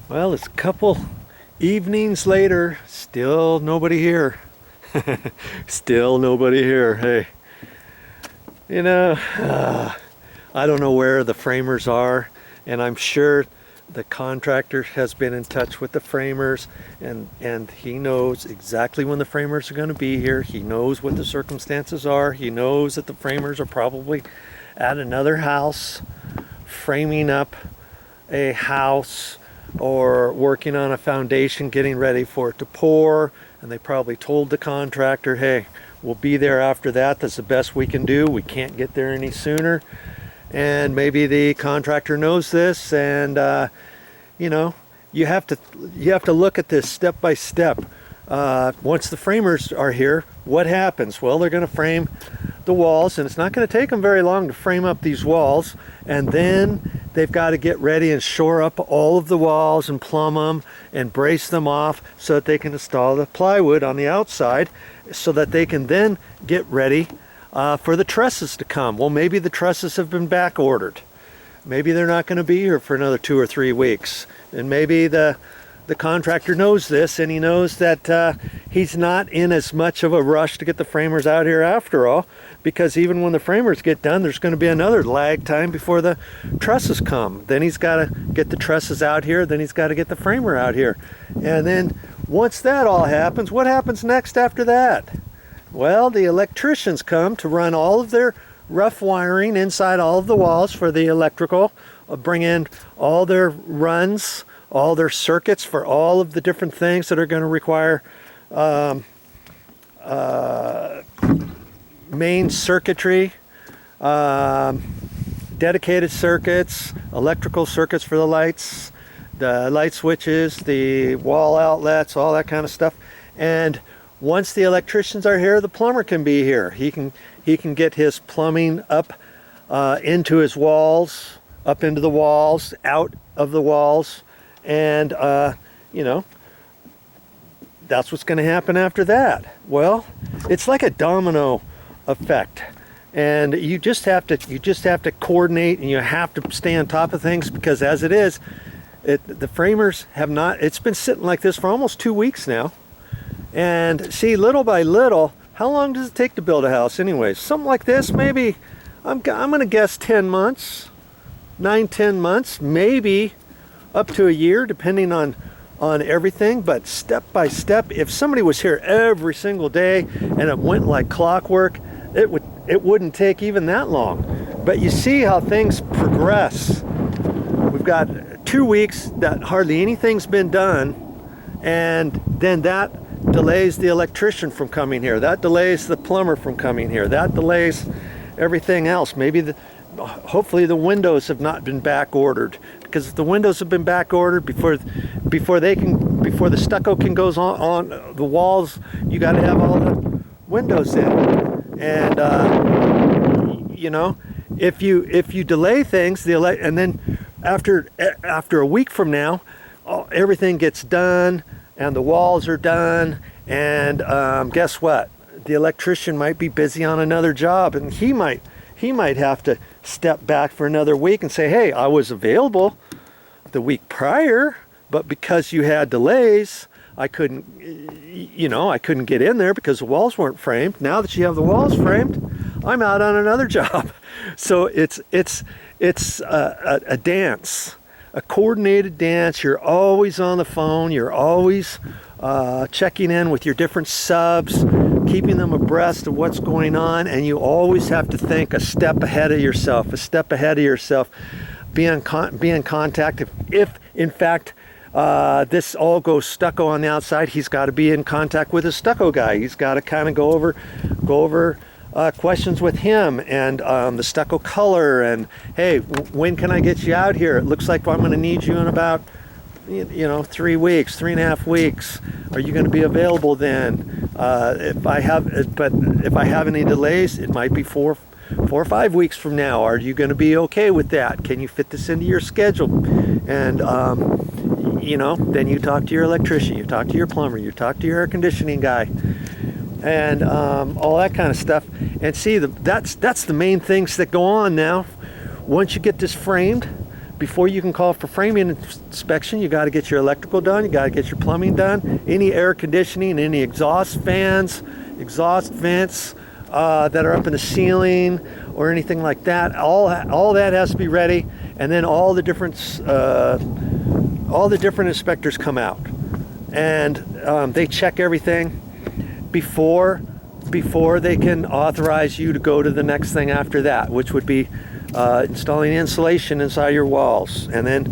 Well, it's a couple evenings later, still nobody here. Still nobody here. Hey, you know, I don't know where the framers are, and I'm sure the contractor has been in touch with the framers, and he knows exactly when the framers are going to be here. He knows what the circumstances are. He knows that the framers are probably at another house framing up a house or working on a foundation, getting ready for it to pour, and they probably told the contractor, hey, we'll be there after that. That's the best we can do. We can't get there any sooner. And maybe the contractor knows this, and you know, you have to look at this step by step. Once the framers are here, what happens? Well, they're going to frame the walls, and it's not going to take them very long to frame up these walls, and then they've got to get ready and shore up all of the walls and plumb them and brace them off so that they can install the plywood on the outside, so that they can then get ready for the trusses to come. Well, maybe the trusses have been back ordered. Maybe they're not going to be here for another 2 or 3 weeks, and maybe the contractor knows this, and he knows that he's not in as much of a rush to get the framers out here after all, because even when the framers get done, there's going to be another lag time before the trusses come. Then he's got to get the trusses out here, then he's got to get the framer out here. And then once that all happens, what happens next after that? Well, the electricians come to run all of their rough wiring inside all of the walls for the electrical, bring in all their runs, all their circuits for all of the different things that are going to require main circuitry, dedicated circuits, electrical circuits for the lights, the light switches, the wall outlets, all that kind of stuff. And once the electricians are here, the plumber can be here. He can get his plumbing up into his walls, up into the walls, out of the walls, and you know, that's what's going to happen after that. Well, it's like a domino effect, and you just have to coordinate, and you have to stay on top of things, because as it is, the framers have not. It's been sitting like this for almost 2 weeks now, and see, little by little, how long does it take to build a house anyways? Something like this, maybe I'm going to guess 10 months, 9-10 months, maybe up to a year, depending on everything. But step by step, if somebody was here every single day and it went like clockwork, it wouldn't take even that long. But you see how things progress. We've got 2 weeks that hardly anything's been done, and then that delays the electrician from coming here, that delays the plumber from coming here, that delays everything else. Maybe hopefully the windows have not been back ordered, because if the windows have been back ordered before the stucco can goes on the walls, you got to have all the windows in. And you know, if you delay things, and then after a week from now, everything gets done and the walls are done, and guess what? The electrician might be busy on another job, and he might have to step back for another week and say, hey, I was available the week prior, but because you had delays, I couldn't get in there because the walls weren't framed. Now that you have the walls framed, I'm out on another job. So it's a dance, a coordinated dance. You're always on the phone. You're always checking in with your different subs, keeping them abreast of what's going on, and you always have to think a step ahead of yourself, Be in contact. If in fact this all goes stucco on the outside, he's got to be in contact with his stucco guy. He's got to kind of go over questions with him, and the stucco color, and hey, when can I get you out here? It looks like I'm going to need you in about 3 weeks, 3.5 weeks. Are you going to be available then? If I have any delays, it might be 4 or 5 weeks from now. Are you going to be okay with that? Can you fit this into your schedule? And then you talk to your electrician, you talk to your plumber, you talk to your air conditioning guy, and all that kind of stuff. And see, that's the main things that go on now. Once you get this framed, before you can call for framing inspection, you got to get your electrical done, you got to get your plumbing done, any air conditioning, any exhaust fans, exhaust vents that are up in the ceiling or anything like that. All that has to be ready, and then all the different inspectors come out, and they check everything before they can authorize you to go to the next thing after that, which would be installing insulation inside your walls, and then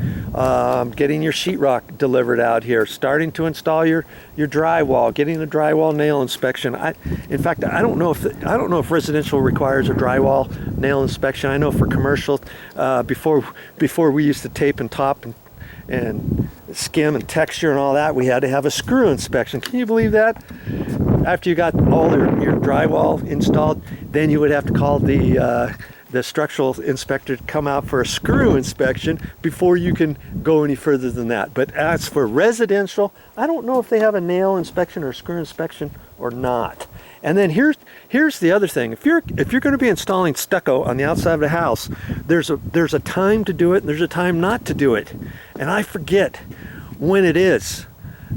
getting your sheetrock delivered out here, starting to install your drywall, getting the drywall nail inspection. In fact, I don't know if residential requires a drywall nail inspection. I know for commercial, before we used to tape and top and skim and texture and all that, we had to have a screw inspection. Can you believe that? After you got all your drywall installed, then you would have to call the structural inspector to come out for a screw inspection before you can go any further than that. But as for residential, I don't know if they have a nail inspection or a screw inspection or not. And then here's the other thing. If you're going to be installing stucco on the outside of the house, there's a time to do it and there's a time not to do it. And I forget when it is.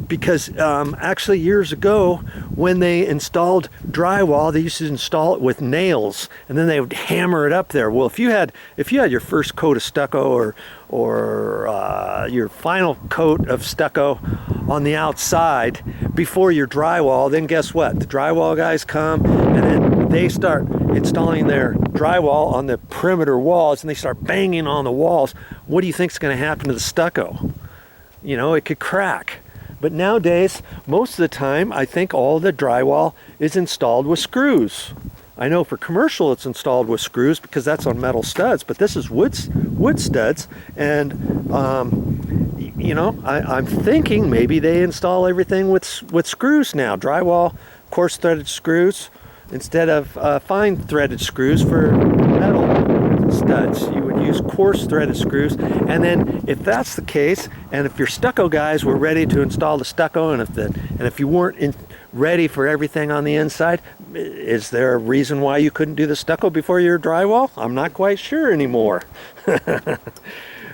Because actually years ago, when they installed drywall, they used to install it with nails, and then they would hammer it up there. Well, if you had your first coat of stucco or your final coat of stucco on the outside before your drywall, then guess what? The drywall guys come and then they start installing their drywall on the perimeter walls, and they start banging on the walls. What do you think is going to happen to the stucco? It could crack. But nowadays, most of the time, I think all the drywall is installed with screws. I know for commercial it's installed with screws because that's on metal studs, but this is wood studs. And, I'm thinking maybe they install everything with screws now. Drywall, coarse threaded screws, instead of fine threaded screws for metal studs. You would use coarse threaded screws, and then if that's the case, and if your stucco guys were ready to install the stucco, and if you weren't ready for everything on the inside, is there a reason why you couldn't do the stucco before your drywall? I'm not quite sure anymore.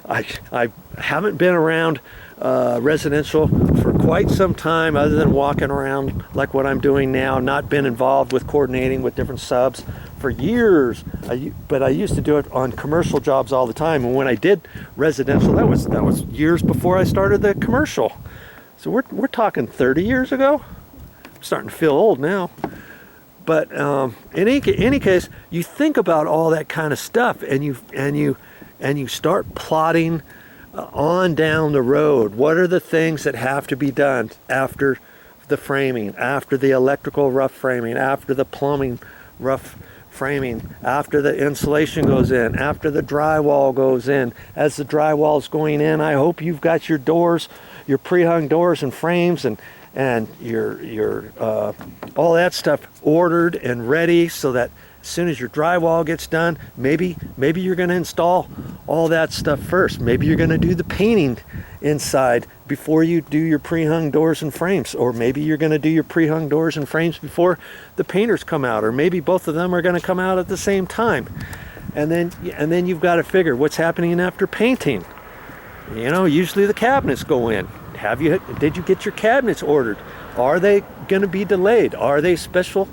I haven't been around residential for quite some time, other than walking around like what I'm doing now, not been involved with coordinating with different subs for years. But I used to do it on commercial jobs all the time, and when I did residential, that was years before I started the commercial. So we're talking 30 years ago. I'm starting to feel old now. But in any case, you think about all that kind of stuff, and you start plotting on down the road. What are the things that have to be done after the framing, after the electrical rough framing, after the plumbing rough framing, after the insulation goes in, after the drywall goes in? As the drywall's going in, I hope you've got your doors, your pre-hung doors and frames and your all that stuff ordered and ready, so that as soon as your drywall gets done, maybe you're going to install all that stuff first. Maybe you're going to do the painting inside before you do your pre-hung doors and frames, or maybe you're going to do your pre-hung doors and frames before the painters come out, or maybe both of them are going to come out at the same time. And then you've got to figure what's happening after painting. Usually the cabinets go in. Did you get your cabinets ordered? Are they going to be delayed? Are they special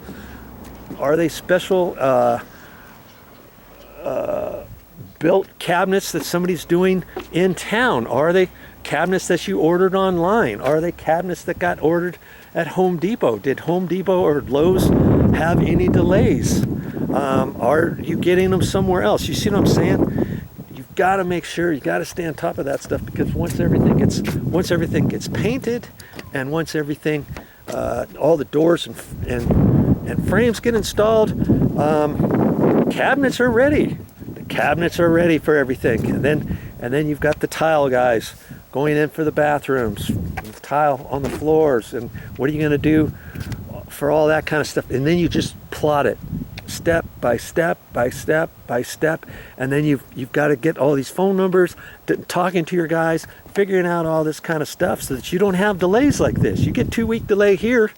built cabinets that somebody's doing in town? Are they cabinets that you ordered online? Are they cabinets that got ordered at Home Depot? Did Home Depot or Lowe's have any delays? Are you getting them somewhere else? You see what I'm saying? You've got to make sure, you got to stay on top of that stuff, because once everything gets painted, and once everything, all the doors and frames get installed, cabinets are ready. The cabinets are ready for everything, and then you've got the tile guys going in for the bathrooms, the tile on the floors, and what are you going to do for all that kind of stuff? And then you just plot it step by step by step by step, and then you've got to get all these phone numbers, talking to your guys, figuring out all this kind of stuff, so that you don't have delays like this. You get 2-week delay here,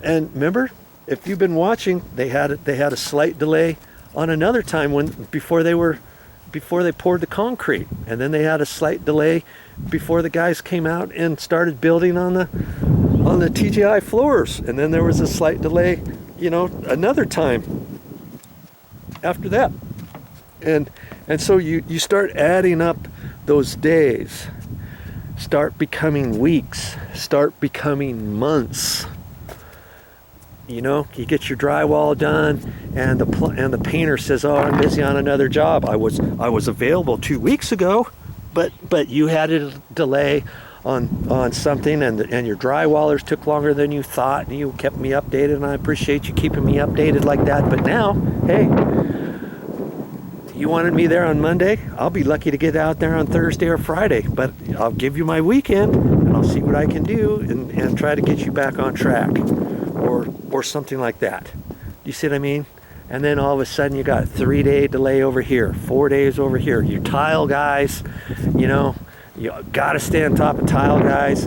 and remember, if you've been watching, they had a slight delay on another time before they were before they poured the concrete, and then they had a slight delay before the guys came out and started building on the TGI floors, and then there was a slight delay, you know, another time after that, and so you start adding up those days, start becoming weeks, start becoming months. You know, you get your drywall done, and the painter says, "Oh, I'm busy on another job. I was available 2 weeks ago, but you had a delay on something, and your drywallers took longer than you thought, and you kept me updated, and I appreciate you keeping me updated like that. But now, hey, you wanted me there on Monday. I'll be lucky to get out there on Thursday or Friday, but I'll give you my weekend, and I'll see what I can do and try to get you back on track." Or something like that. You see what I mean? And then all of a sudden you got 3-day delay over here, 4 days over here. Your tile guys, you know, you got to stay on top of tile guys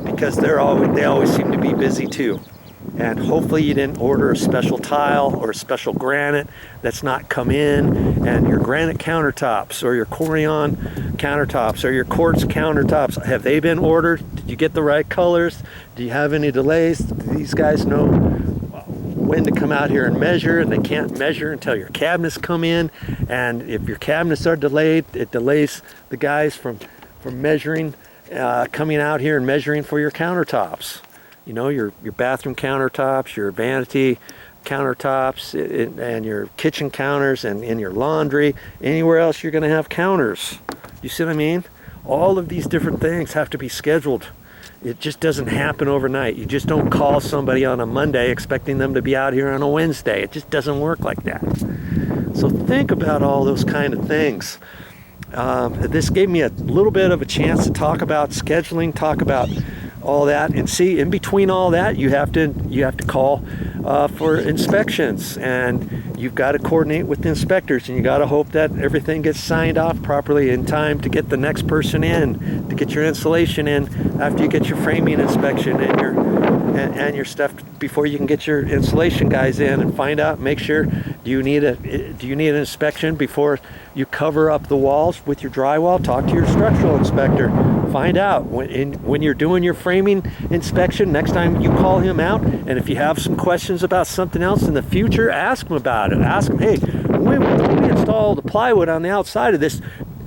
because they always seem to be busy too. And hopefully you didn't order a special tile or a special granite that's not come in, and your granite countertops or your Corian countertops or your quartz countertops, have they been ordered? Did you get the right colors? Do you have any delays? Do these guys know when to come out here and measure, and they can't measure until your cabinets come in, and if your cabinets are delayed, it delays the guys from measuring, coming out here and measuring for your countertops. You know, your bathroom countertops, your vanity countertops, and your kitchen counters, and in your laundry, anywhere else you're going to have counters. You see what I mean? All of these different things have to be scheduled. It just doesn't happen overnight. You just don't call somebody on a Monday expecting them to be out here on a Wednesday. It just doesn't work like that. So think about all those kind of things. This gave me a little bit of a chance to talk about scheduling, talk about all that, and see, in between all that, you have to call for inspections, and you've got to coordinate with the inspectors, and you got to hope that everything gets signed off properly in time to get the next person in, to get your insulation in after you get your framing inspection and your stuff before you can get your insulation guys in, and find out, make sure, do you need an inspection before you cover up the walls with your drywall? Talk to your structural inspector. Find out when you're doing your framing inspection, next time you call him out, and if you have some questions about something else in the future, ask him about it. Ask him, hey, when we install the plywood on the outside of this,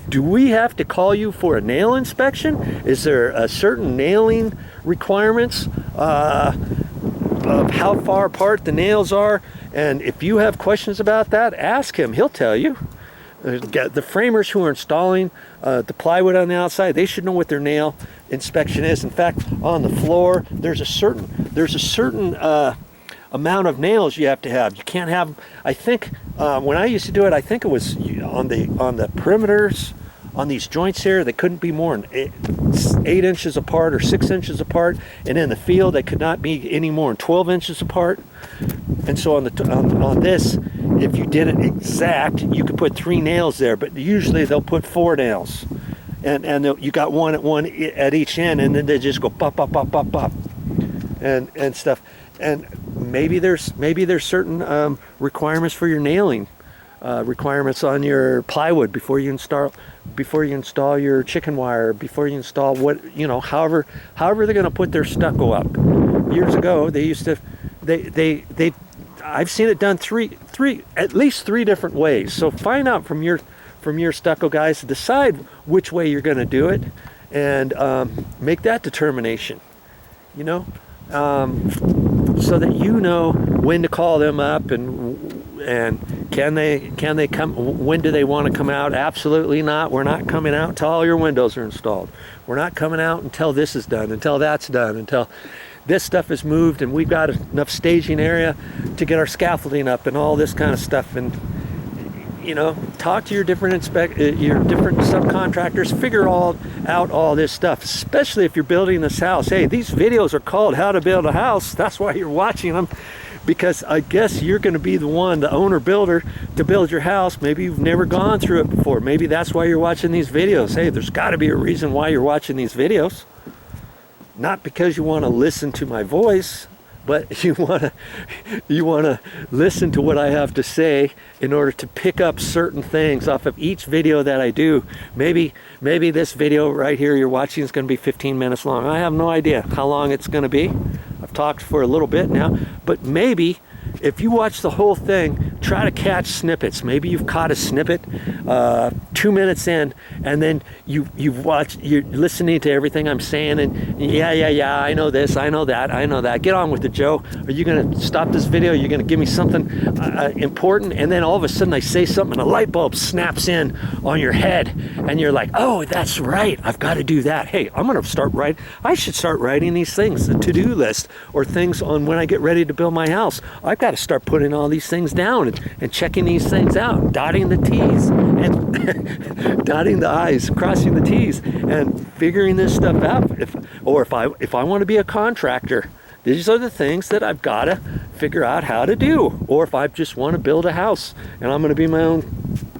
do we have to call you for a nail inspection? Is there a certain nailing requirements of how far apart the nails are? And if you have questions about that, ask him. He'll tell you. The framers who are installing the plywood on the outside, they should know what their nail inspection is. In fact, on the floor, there's a certain amount of nails you have to have. You can't have, I think, when I used to do it, I think it was on the perimeters, on these joints here, they couldn't be more than 8 inches apart or 6 inches apart, and in the field, they could not be any more than 12 inches apart. And so on this, if you did it exact, you could put 3 nails there, but usually they'll put 4 nails, and you got one at each end, and then they just go pop, pop, pop, pop, pop, and stuff. And maybe there's certain requirements for your nailing, requirements on your plywood before you install your chicken wire, before you install however they're going to put their stucco up. Years ago, they used to, I've seen it done at least three different ways. So find out from your stucco guys, decide which way you're going to do it, and make that determination. So that you know when to call them up, and can they come, when do they want to come out? Absolutely not. We're not coming out until all your windows are installed. We're not coming out until this is done, until that's done, until this stuff is moved and we've got enough staging area to get our scaffolding up and all this kind of stuff. And talk to your different subcontractors, figure out all this stuff, especially if you're building this house. Hey, these videos are called How to Build a House. That's why you're watching them, because I guess you're going to be the owner builder, to build your house. Maybe you've never gone through it before. Maybe that's why you're watching these videos. Hey, there's got to be a reason why you're watching these videos. Not because you want to listen to my voice, but you wanna listen to what I have to say in order to pick up certain things off of each video that I do. Maybe this video right here you're watching is going to be 15 minutes long. I have no idea how long it's going to be. I've talked for a little bit now, but maybe if you watch the whole thing, try to catch snippets. Maybe you've caught a snippet 2 minutes in, and then you're listening to everything I'm saying, and yeah, I know this, I know that. Get on with it, Joe. Are you gonna stop this video? You're gonna give me something important, and then all of a sudden I say something, and a light bulb snaps in on your head, and you're like, oh, that's right, I've got to do that. Hey, I should start writing these things, the to-do list, or things on when I get ready to build my house. I've got to start putting all these things down and checking these things out, dotting the T's and dotting the I's, crossing the T's, and figuring this stuff out. If I want to be a contractor, these are the things that I've got to figure out how to do. Or if I just want to build a house and I'm going to be my own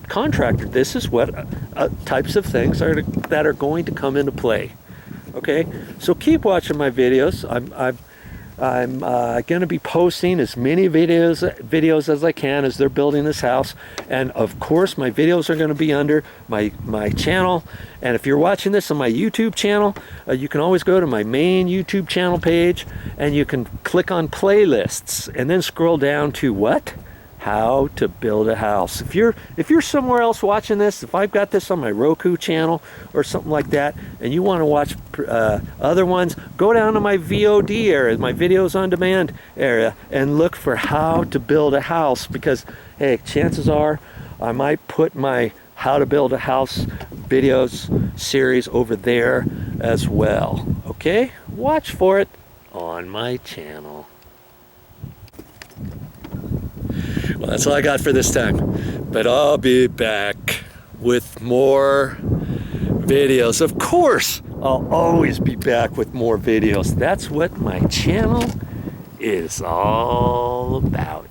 contractor, this is what types of things that are going to come into play. Okay, so keep watching my videos. I'm going to be posting as many videos as I can as they're building this house, and of course my videos are going to be under my channel. And if you're watching this on my YouTube channel, you can always go to my main YouTube channel page, and you can click on playlists and then scroll down to what? How to build a house. If you're somewhere else watching this, if I've got this on my Roku channel or something like that, and you want to watch other ones, go down to my VOD area, my videos on demand area, and look for how to build a house, because hey, chances are I might put my how to build a house videos series over there as well. Okay, watch for it on my channel. Well, that's all I got for this time, but I'll be back with more videos. Of course, I'll always be back with more videos. That's what my channel is all about.